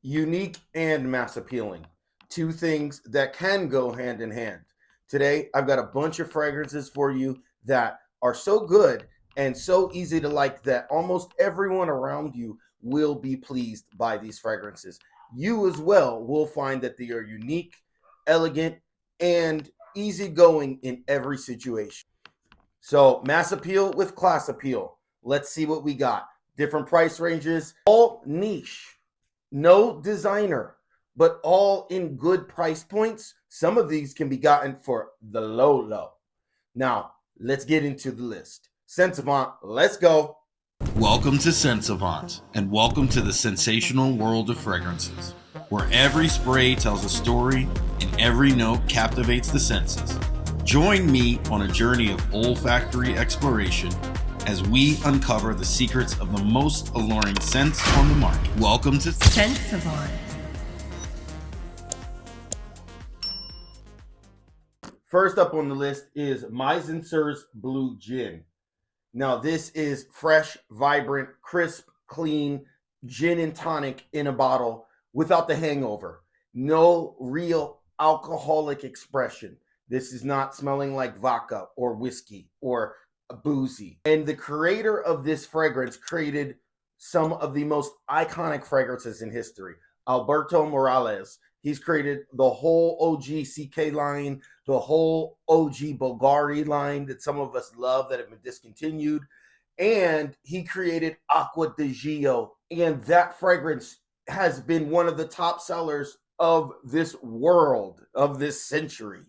Unique and mass appealing. Two things that can go hand in hand. Today, I've got a bunch of fragrances for you that are so good and so easy to like that almost everyone around you will be pleased by these fragrances. You as well will find that they are unique, elegant, and easygoing in every situation. So, mass appeal with class appeal. Let's see what we got. Different price ranges, all niche. No designer, but all in good price points. Some of these can be gotten for the low. Now, let's get into the list. Scent Savant, let's go. Welcome to Scent Savant, and welcome to the sensational world of fragrances, where every spray tells a story and every note captivates the senses. Join me on a journey of olfactory exploration as we uncover the secrets of the most alluring scents on the market. Welcome to Scent Savant. First up on the list is Mizensir's Blue Gin. Now, this is fresh, vibrant, crisp, clean gin and tonic in a bottle without the hangover. No real alcoholic expression. This is not smelling like vodka or whiskey or boozy. And the creator of this fragrance created some of the most iconic fragrances in history. Alberto Morales. He's created the whole OG CK line, the whole OG Bulgari line that some of us love that have been discontinued. And he created Acqua di Gio. And that fragrance has been one of the top sellers of this world, of this century.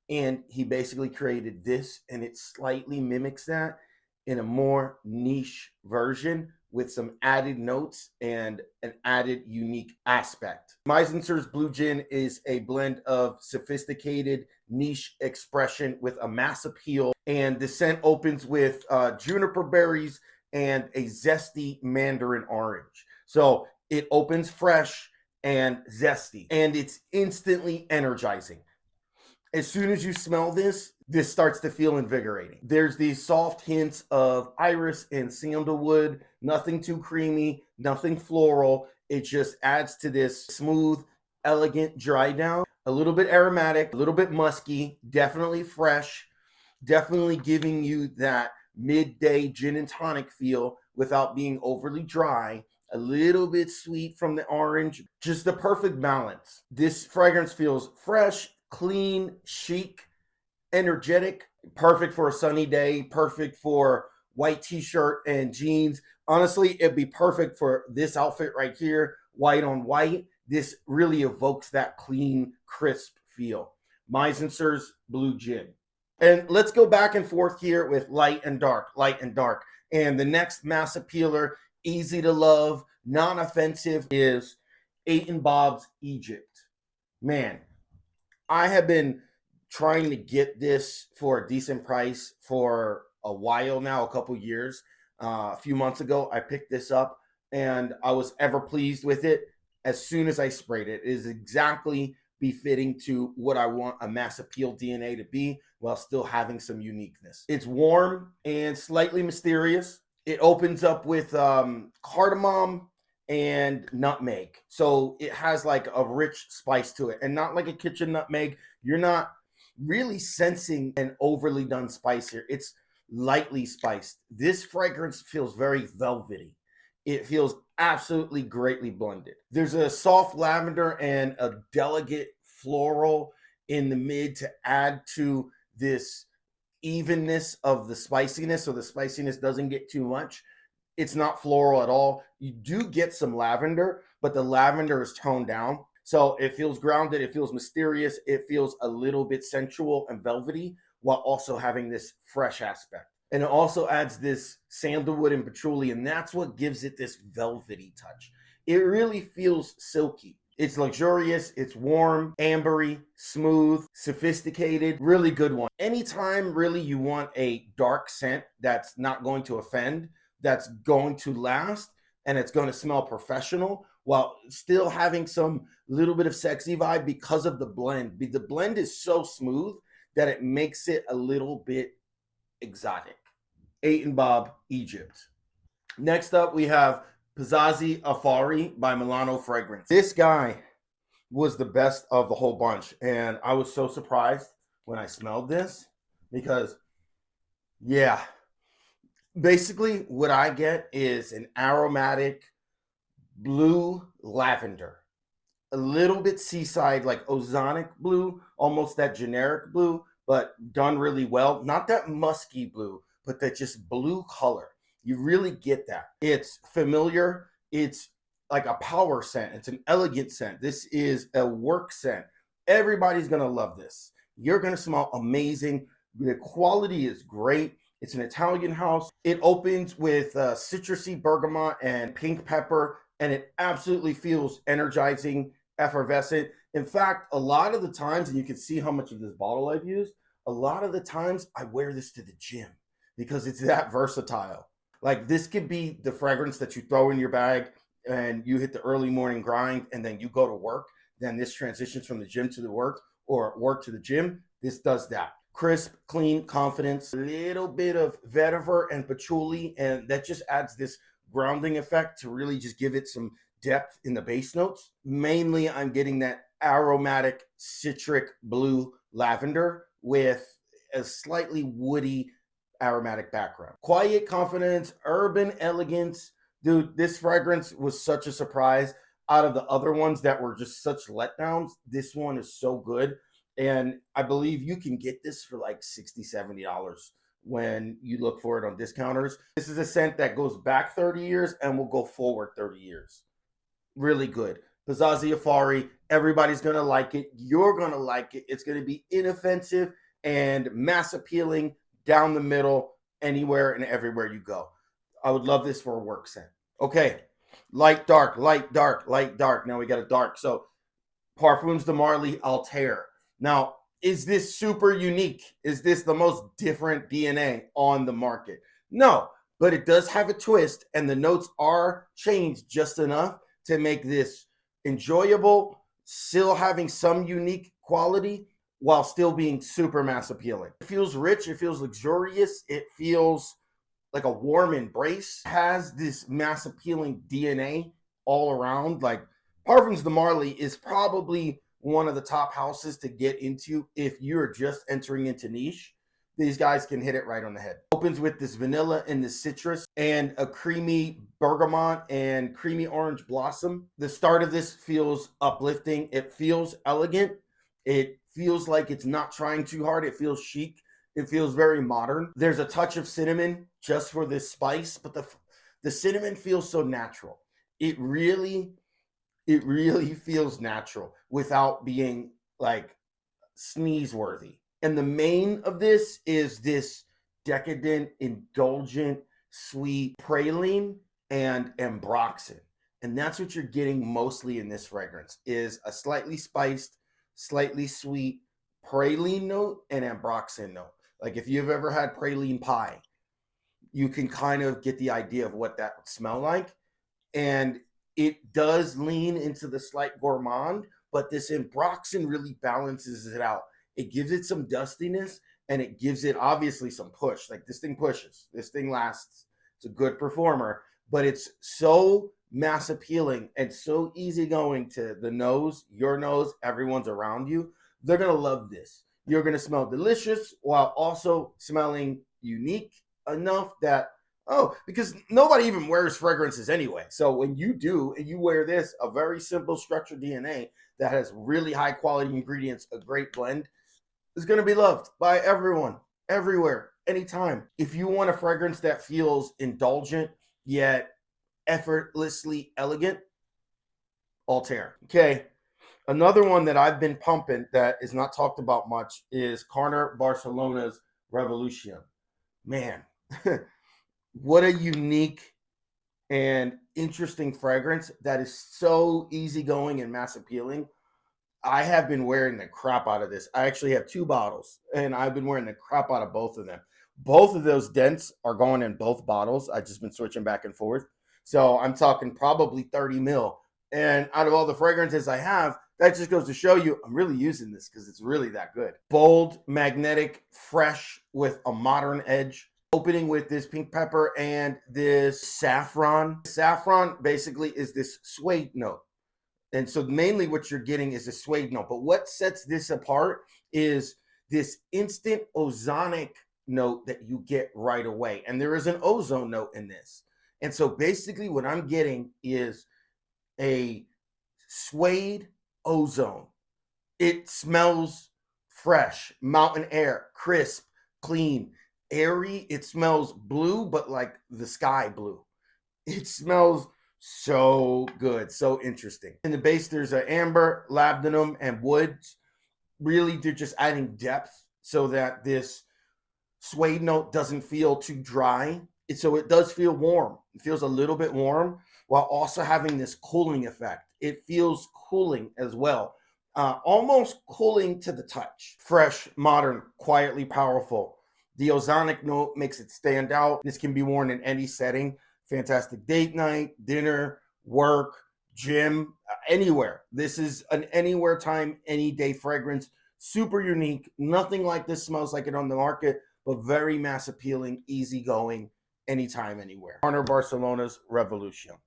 And he basically created this, and it slightly mimics that in a more niche version with some added notes and an added unique aspect. Mizensir's Blue Gin is a blend of sophisticated niche expression with a mass appeal, and the scent opens with juniper berries and a zesty mandarin orange. So it opens fresh and zesty, and it's instantly energizing. As soon as you smell this starts to feel invigorating. There's these soft hints of iris and sandalwood, nothing too creamy, nothing floral. It just adds to this smooth, elegant dry down. A little bit aromatic, a little bit musky, definitely fresh, definitely giving you that midday gin and tonic feel without being overly dry. A little bit sweet from the orange, just the perfect balance. This fragrance feels fresh, clean, chic, energetic, perfect for a sunny day, perfect for white t-shirt and jeans. Honestly, it'd be perfect for this outfit right here, white on white. This really evokes that clean, crisp feel. Mizensir's Blue Gin. And let's go back and forth here with light and dark, light and dark. And the next mass appealer, easy to love, non-offensive, is Eight & Bob's Egypt. Man, I have been trying to get this for a decent price for a while now, a couple years. A few months ago, I picked this up and I was ever pleased with it as soon as I sprayed it. It is exactly befitting to what I want a mass appeal DNA to be while still having some uniqueness. It's warm and slightly mysterious. It opens up with cardamom and nutmeg. So it has like a rich spice to it and not like a kitchen nutmeg. You're not really sensing an overly done spice here. It's lightly spiced. This fragrance feels very velvety. It feels absolutely greatly blended. There's a soft lavender and a delicate floral in the mid to add to this evenness of the spiciness, so the spiciness doesn't get too much. It's not floral at all. You do get some lavender, but the lavender is toned down. So it feels grounded, it feels mysterious, it feels a little bit sensual and velvety while also having this fresh aspect. And it also adds this sandalwood and patchouli, and that's what gives it this velvety touch. It really feels silky. It's luxurious, it's warm, ambery, smooth, sophisticated, really good one. Anytime really you want a dark scent that's not going to offend, that's going to last, and it's going to smell professional while still having some little bit of sexy vibe because of the blend. The blend is so smooth that it makes it a little bit exotic. Eight & Bob Egypt. Next up, we have Piazza Affari by Milano Fragrance. This guy was the best of the whole bunch. And I was so surprised when I smelled this because, yeah, basically what I get is an aromatic blue lavender, a little bit seaside, like ozonic blue, almost that generic blue, but done really well. Not that musky blue, but that just blue color. You really get that. It's familiar. It's like a power scent. It's an elegant scent. This is a work scent. Everybody's going to love this. You're going to smell amazing. The quality is great. It's an Italian house. It opens with citrusy bergamot and pink pepper, and it absolutely feels energizing, effervescent. In fact, a lot of the times, and you can see how much of this bottle I've used, a lot of the times I wear this to the gym because it's that versatile. Like this could be the fragrance that you throw in your bag and you hit the early morning grind and then you go to work. Then this transitions from the gym to the work or work to the gym. This does that. Crisp, clean, confidence, a little bit of vetiver and patchouli, and that just adds this grounding effect to really just give it some depth in the base notes. Mainly, I'm getting that aromatic citric blue lavender with a slightly woody aromatic background. Quiet confidence, urban elegance. Dude, this fragrance was such a surprise. Out of the other ones that were just such letdowns, this one is so good. And I believe you can get this for like $60, $70 when you look for it on discounters. This is a scent that goes back 30 years and will go forward 30 years. Really good. Piazza Affari, everybody's going to like it. You're going to like it. It's going to be inoffensive and mass appealing down the middle, anywhere and everywhere you go. I would love this for a work scent. Okay, light, dark, light, dark, light, dark. Now we got a dark. So Parfums de Marley Althair. Now, is this super unique? Is this the most different DNA on the market? No, but it does have a twist, and the notes are changed just enough to make this enjoyable, still having some unique quality while still being super mass appealing. It feels rich. It feels luxurious. It feels like a warm embrace. It has this mass appealing DNA all around. Like Parfums de Marley is probably one of the top houses to get into if you're just entering into niche. These guys can hit it right on the head. Opens with this vanilla and this citrus and a creamy bergamot and creamy orange blossom. The start of this feels uplifting. It feels elegant. It feels like it's not trying too hard. It feels chic. It feels very modern. There's a touch of cinnamon just for this spice, but the cinnamon feels so natural. It really feels natural without being like sneeze worthy. And the main of this is this decadent, indulgent, sweet praline and ambroxan. And that's what you're getting mostly in this fragrance is a slightly spiced, slightly sweet praline note and ambroxan note. Like if you've ever had praline pie, you can kind of get the idea of what that would smell like. And it does lean into the slight gourmand, but this ambroxan really balances it out. It gives it some dustiness and it gives it obviously some push. Like this thing pushes, this thing lasts. It's a good performer, but it's so mass appealing and so easygoing to the nose, your nose, everyone's around you. They're going to love this. You're going to smell delicious while also smelling unique enough that, because nobody even wears fragrances anyway. So when you do, and you wear this, a very simple structured DNA that has really high quality ingredients, a great blend, is going to be loved by everyone, everywhere, anytime. If you want a fragrance that feels indulgent, yet effortlessly elegant, Althair. Okay. Another one that I've been pumping that is not talked about much is Carner Barcelona's Revolucion. Man, what a unique and interesting fragrance that is so easygoing and mass appealing. I have been wearing the crap out of this. I actually have 2 bottles, and I've been wearing the crap out of both of them. Both of those dents are going in both bottles. I've just been switching back and forth. So I'm talking probably 30 mil. And out of all the fragrances I have, that just goes to show you I'm really using this because it's really that good. Bold, magnetic, fresh with a modern edge. Opening with this pink pepper and this saffron. Saffron basically is this suede note. And so mainly what you're getting is a suede note. But what sets this apart is this instant ozonic note that you get right away. And there is an ozone note in this. And so basically what I'm getting is a suede ozone. It smells fresh, mountain air, crisp, clean, airy. It smells blue, but like the sky blue. It smells so good, so interesting. In the base, there's an amber, labdanum, and woods. Really, they're just adding depth so that this suede note doesn't feel too dry. So it does feel warm. It feels a little bit warm while also having this cooling effect. It feels cooling as well. Almost cooling to the touch. Fresh, modern, quietly powerful. The ozonic note makes it stand out. This can be worn in any setting. Fantastic date night, dinner, work, gym, anywhere. This is an anywhere time, any day fragrance. Super unique. Nothing like this smells like it on the market, but very mass appealing, easygoing, anytime, anywhere. Carner Barcelona's Revolucion.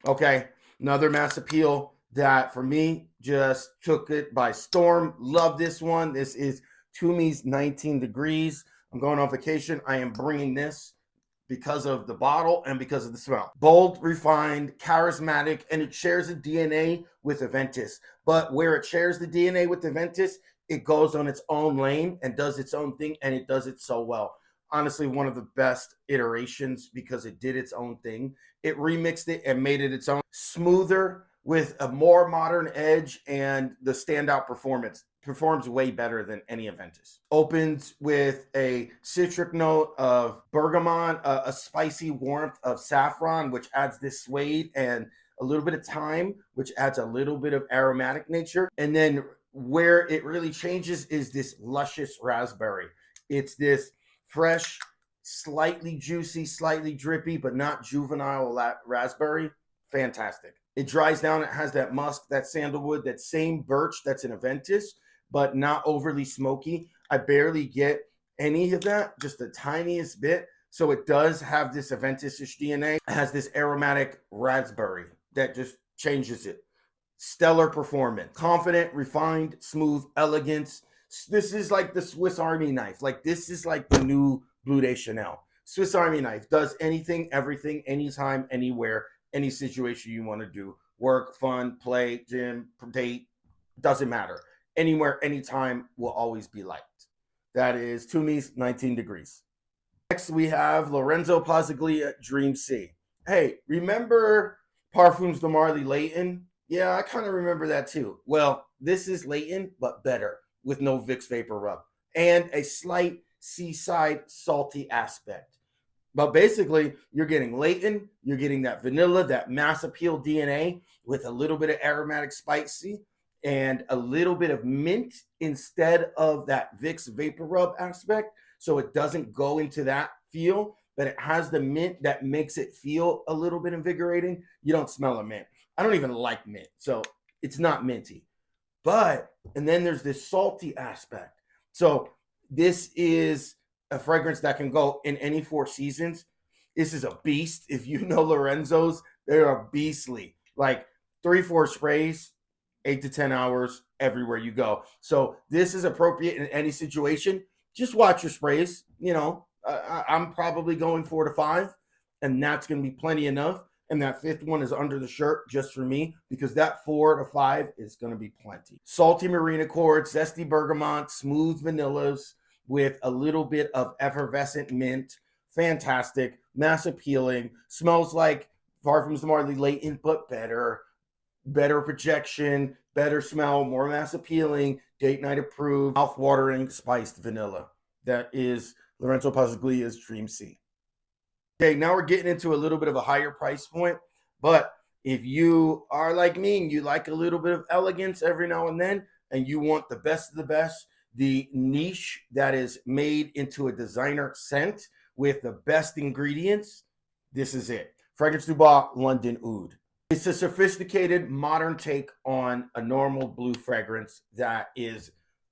Okay, another mass appeal that for me just took it by storm. Love this one. This is Tumi's 19 Degrees. I'm going on vacation. I am bringing this because of the bottle and because of the smell. Bold, refined, charismatic, and it shares a DNA with Aventus. But where it shares the DNA with Aventus, it goes on its own lane and does its own thing, and it does it so well. Honestly, one of the best iterations because it did its own thing. It remixed it and made it its own. Smoother with a more modern edge and the standout performance. Performs way better than any Aventus. Opens with a citric note of bergamot, a spicy warmth of saffron, which adds this suede, and a little bit of thyme, which adds a little bit of aromatic nature. And then where it really changes is this luscious raspberry. It's this fresh, slightly juicy, slightly drippy, but not juvenile raspberry. Fantastic. It dries down. It has that musk, that sandalwood, that same birch that's in Aventus, but not overly smoky. I barely get any of that, just the tiniest bit. So it does have this Aventus-ish DNA. It has this aromatic raspberry that just changes it. Stellar performance. Confident, refined, smooth, elegance. This is like the Swiss Army knife. Like this is like the new Bleu de Chanel. Swiss Army knife does anything, everything, anytime, anywhere, any situation you want to do. Work, fun, play, gym, date, doesn't matter. Anywhere, anytime will always be liked. That is Tumi's 19 Degrees. Next, we have Lorenzo Pazzaglia Dream Sea. Hey, remember Parfums de Marley Layton? Yeah, I kind of remember that too. Well, this is Layton, but better with no Vicks Vapor Rub and a slight seaside salty aspect. But basically, you're getting Layton, you're getting that vanilla, that mass appeal DNA with a little bit of aromatic spicy and a little bit of mint instead of that Vicks Vapor Rub aspect. So it doesn't go into that feel, but it has the mint that makes it feel a little bit invigorating. You don't smell a mint. I don't even like mint, so it's not minty. But, and then there's this salty aspect. So this is a fragrance that can go in any 4 seasons. This is a beast. If you know Lorenzo's, they are beastly. Like 3-4 sprays, 8 to 10 hours everywhere you go. So this is appropriate in any situation. Just watch your sprays. You know, I'm probably going 4 to 5, and that's going to be plenty enough. And that 5th one is under the shirt just for me because that 4 to 5 is going to be plenty. Salty marine accord, zesty bergamot, smooth vanillas with a little bit of effervescent mint. Fantastic, mass appealing. Smells like Parfums de Marley Layton, but better. Better projection, better smell, more mass appealing, date night approved, mouth-watering, spiced vanilla. That is Lorenzo Pazzaglia's Dream Sea. Okay, now we're getting into a little bit of a higher price point, but if you are like me and you like a little bit of elegance every now and then, and you want the best of the best, the niche that is made into a designer scent with the best ingredients, this is it. Fragrance du Bois London Oud. It's a sophisticated, modern take on a normal blue fragrance that is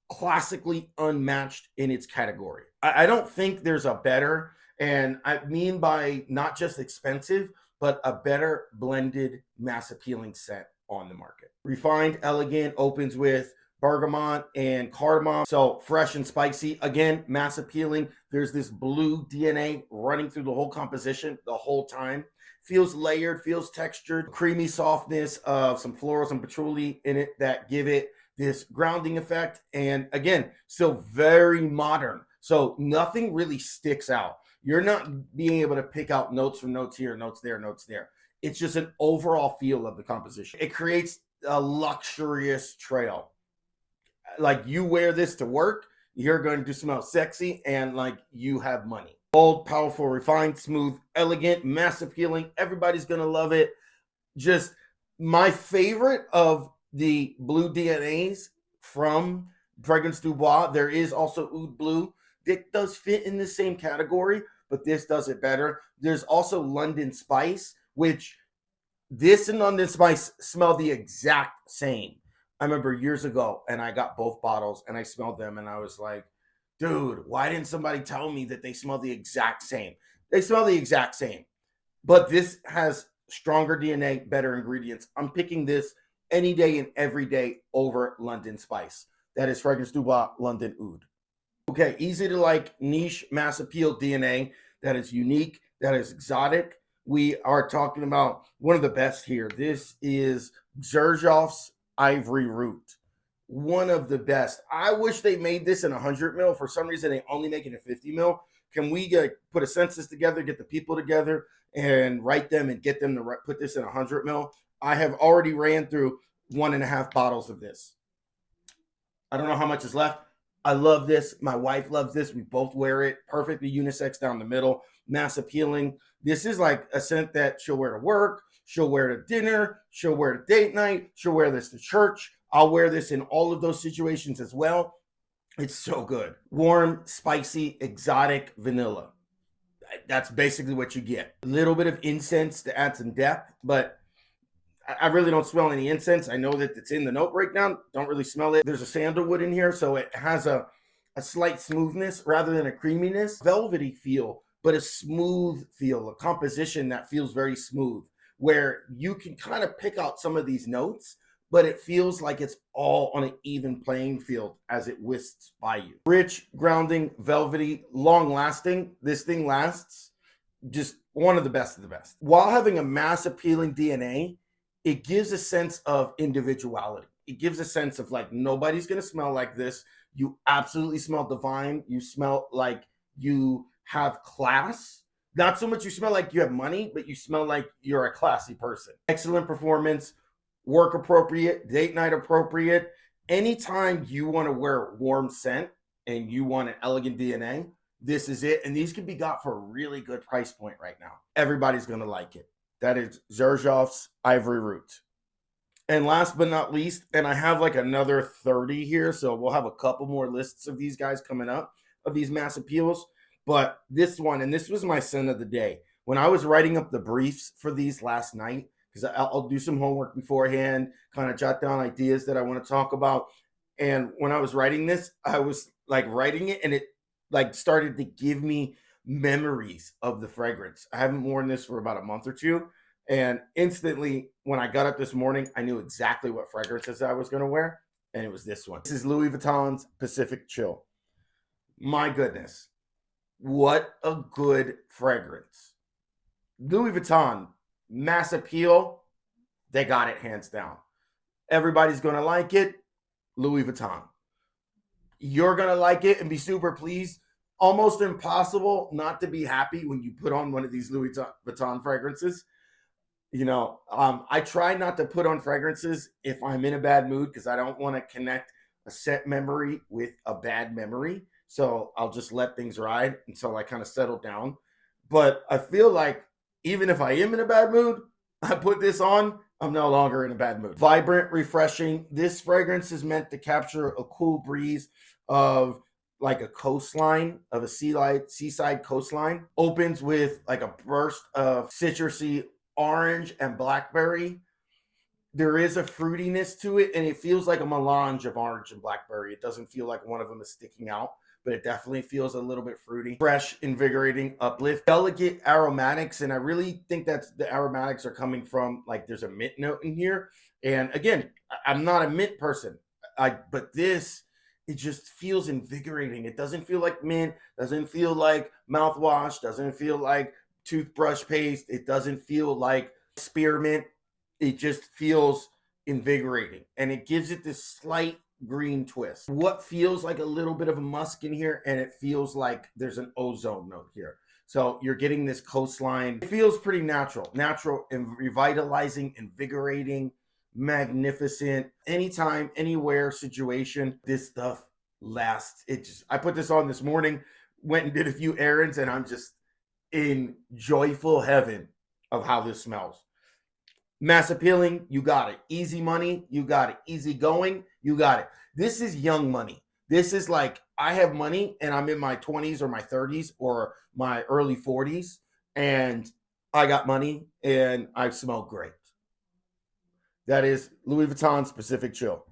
classically unmatched in its category. I don't think there's a better, and I mean by not just expensive, but a better blended mass appealing scent on the market. Refined, elegant, opens with bergamot and cardamom. So fresh and spicy. Again, mass appealing. There's this blue DNA running through the whole composition the whole time. Feels layered, feels textured, creamy softness of some florals and patchouli in it that give it this grounding effect. And again, still very modern. So nothing really sticks out. You're not being able to pick out notes from notes here, notes there, notes there. It's just an overall feel of the composition. It creates a luxurious trail. Like you wear this to work, you're going to smell sexy and like you have money. Bold, powerful, refined, smooth, elegant, mass appealing. Everybody's going to love it. Just my favorite of the blue DNAs from Fragrance du Bois. There is also Oud Blue. It does fit in the same category, but this does it better. There's also London Spice, which this and London Spice smell the exact same. I remember years ago, and I got both bottles, and I smelled them, and I was like, dude, why didn't somebody tell me that they smell the exact same? They smell the exact same, but this has stronger DNA, better ingredients. I'm picking this any day and every day over London Spice. That is Fragrance du Bois London Oud. Okay, easy to like, niche, mass appeal DNA that is unique, that is exotic. We are talking about one of the best here. This is Xerjoff's Ivory Root. One of the best. I wish they made this in 100 mil. For some reason, they only make it in 50 mil. Can we put a census together, get the people together, and write them and get them to put this in 100 mil? I have already ran through 1.5 bottles of this. I don't know how much is left. I love this. My wife loves this. We both wear it. Perfectly unisex down the middle. Mass appealing. This is like a scent that she'll wear to work. She'll wear to dinner. She'll wear to date night. She'll wear this to church. I'll wear this in all of those situations as well. It's so good. Warm, spicy, exotic vanilla. That's basically what you get. A little bit of incense to add some depth, but I really don't smell any incense. I know that it's in the note breakdown. Don't really smell it. There's a sandalwood in here, so it has a slight smoothness rather than a creaminess. Velvety feel, but a smooth feel, a composition that feels very smooth, where you can kind of pick out some of these notes, but it feels like it's all on an even playing field as it whisks by you. Rich, grounding, velvety, long-lasting. This thing lasts. Just one of the best of the best. While having a mass appealing DNA, it gives a sense of individuality. It gives a sense of like, nobody's going to smell like this. You absolutely smell divine. You smell like you have class. Not so much you smell like you have money, but you smell like you're a classy person. Excellent performance, work appropriate, date night appropriate. Anytime you want to wear warm scent and you want an elegant DNA, this is it. And these can be got for a really good price point right now. Everybody's going to like it. That is Xerjoff's Ivory Root. And last but not least, and I have like another 30 here, so we'll have a couple more lists of these guys coming up, of these mass appeals. But this one, and this was my scent of the day. When I was writing up the briefs for these last night, because I'll do some homework beforehand, kind of jot down ideas that I want to talk about. And when I was writing this, I was like writing it, and it like started to give me memories of the fragrance. I haven't worn this for about a month or two, and instantly when I got up this morning, I knew exactly what fragrances I was going to wear, and it was this one. This is Louis Vuitton's Pacific Chill. My goodness, what a good fragrance. Louis Vuitton, mass appeal, they got it hands down. Everybody's going to like it. Louis Vuitton. You're going to like it and be super pleased. Almost impossible not to be happy when you put on one of these Louis Vuitton fragrances. You know, I try not to put on fragrances if I'm in a bad mood, because I don't want to connect a set memory with a bad memory. So I'll just let things ride until I kind of settle down. But I feel like even if I am in a bad mood, I put this on, I'm no longer in a bad mood. Vibrant, refreshing. This fragrance is meant to capture a cool breeze of like a coastline, of a seaside coastline. Opens with like a burst of citrusy orange and blackberry. there is a fruitiness to it, and it feels like a melange of orange and blackberry. It doesn't feel like one of them is sticking out, but it definitely feels a little bit fruity. Fresh, invigorating, uplift, delicate aromatics, and I really think that's the aromatics are coming from, like, there's a mint note in here. And again, I'm not a mint person, but this, it just feels invigorating. It doesn't feel like mint, doesn't feel like mouthwash, doesn't feel like toothbrush paste. It doesn't feel like spearmint. It just feels invigorating, and it gives it this slight green twist. What feels like a little bit of a musk in here, and it feels like there's an ozone note here. So you're getting this coastline. It feels pretty natural and revitalizing, invigorating, magnificent. Anytime, anywhere situation, this stuff lasts. I put this on this morning, went and did a few errands, and I'm just in joyful heaven of how this smells. Mass appealing, you got it. Easy money, you got it. Easy going, you got it. This is young money. This is like, I have money and I'm in my 20s or my 30s or my early 40s, and I got money and I smell great. That is Louis Vuitton Specific Chill.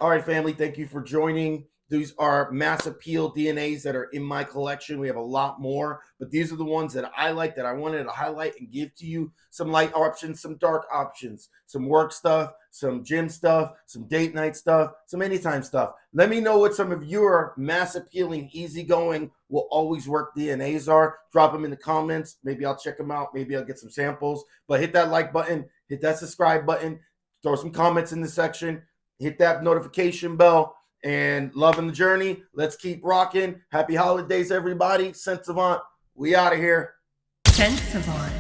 All right, family, thank you for joining. These are mass appeal DNAs that are in my collection. We have a lot more, but these are the ones that I like, that I wanted to highlight and give to you. Some light options, some dark options, some work stuff, some gym stuff, some date night stuff, some anytime stuff. Let me know what some of your mass appealing, easygoing, will always work DNAs are. Drop them in the comments. Maybe I'll check them out. Maybe I'll get some samples. But hit that like button, hit that subscribe button, throw some comments in the section, hit that notification bell. And loving the journey. Let's keep rocking. Happy holidays, everybody. Scent Savant, we out of here. Scent Savant.